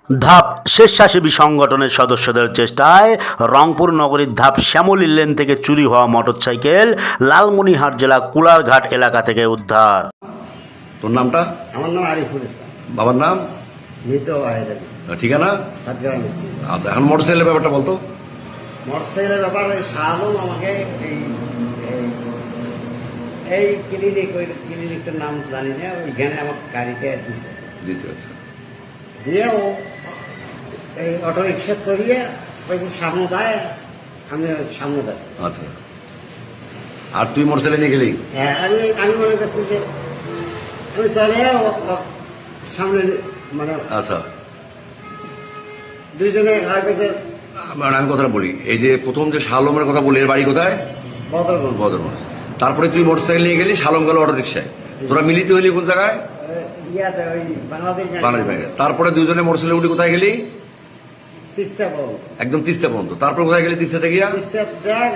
ধাপ স্বেচ্ছাসেবী সংগঠনের সদস্যদের চেষ্টায় রংপুর নগরীর ধাপ শ্যামলী লেন থেকে চুরি হওয়া মোটরসাইকেল লালমনিরহাট জেলা কুলারঘাট এলাকা থেকে উদ্ধার। তোর নামটা? আমার নাম আরিফুল ইসলাম। বাবার নাম? মৃত ওয়াহিদ আলী, ঠিকানা? সাতগ্রাম স্ত্রী। আচ্ছা, এখন মোটরসাইকেলের ব্যাপারটা বলতো। মোটরসাইকেলের ব্যাপারে শাহ আলম আমাকে এই ক্লিনিকটার নাম জানি না, ওইখানে আমার গাড়িটা দিছে। দিছে, আচ্ছা। দিয়ে ও এই অটো রিক্সা চড়িয়ে বলছে সামনে দেয়, আমি সামনে যাচ্ছি। আচ্ছা, আর তুই মোটরসাইকেল নিয়ে গেলি? হ্যাঁ, আমি মনে করছি যে আমি চলে সামনে, মানে আচ্ছা, দুইজনে গেছে। আমি কথাটা বলি, এই যে প্রথম যে শালমের কথা বলি, এর বাড়ি কোথায়? বদরগঞ্জ। বদরগঞ্জ। তারপরে তুই মোটরসাইকেল নিয়ে গেলি, শালম গেল অটো রিক্সায়। তোরা মিলিত হইলি কোন জায়গায়? ইয়াতে ওই বাংলাদেশ ব্যাংকে। তারপরে দুজনে মোটরসাইকেল উঠে কোথায় গেলি? তিস্তা পর্যন্ত। একদম তিস্তা পর্যন্ত। তারপরে কোথায় গেলি? তিস্তাতে গিয়া তিস্তা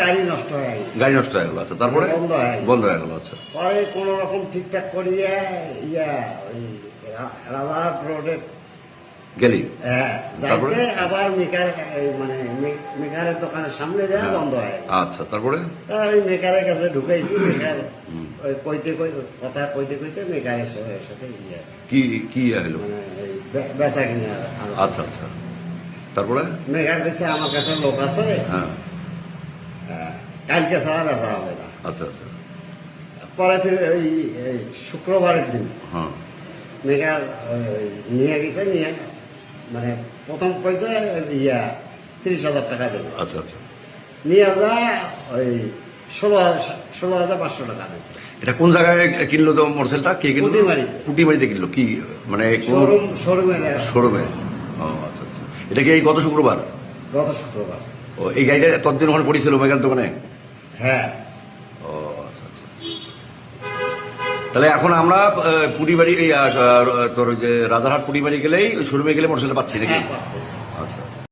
গাড়ি নষ্ট হয়ে গেছে। গাড়ি নষ্ট হয়ে গেল। আচ্ছা, তারপরে বন্ধ হয়ে গেল। আচ্ছা, পরে কোন রকম ঠিকঠাক করিয়ে ওই রাজারহাট রোডে গেলি। হ্যাঁ, তারপরে? যাইতে আবার মানে মেকারের দোকানের সামনে যায় বন্ধ হয়। আচ্ছা, তারপরে ওই মেকারের কাছে ঢুকাইছি। মেকার ওই কথা কইতে মেকারের সাথে কি কি হলো? মানে বেচা কিনা। আচ্ছা, আচ্ছা, তারপরে মেকার কাছে আমার কাছে লোক আছে, হ্যাঁ, কালকে ছাড়া বেচা হবে না। আচ্ছা, আচ্ছা, পরে ফির ওই শুক্রবারের দিন হ্যাঁ, মেকার নিয়ে গেছে। নিয়ে মানে প্রথম পয়সা 30,000 টাকা দেবে। আচ্ছা, আচ্ছা। নিয়ে যা ওই 16,500 টাকা দিয়েছে। এটা কোন জায়গায় কিনলো তো মোটরসাইকেলটা? কে কিনলো? পুটিমারিতে। পুটিমারিতে কিনলো। কি মানে শোরুমে শোরুমে? ও আচ্ছা, আচ্ছা। এটা কি এই গত শুক্রবার? গত শুক্রবার। ও, এই গাড়িটা ততদিন ওখানে পড়েছিল মেঘার দোকানে? হ্যাঁ। ও আচ্ছা, আচ্ছা। তাহলে এখন আমরা পুটিবাড়ি, এই তোর ওই যে রাজারহাট পুটিবাড়ি গেলেই ওই শোরুমে গেলে মোটরসাইকেল পাচ্ছি নাকি? হ্যাঁ,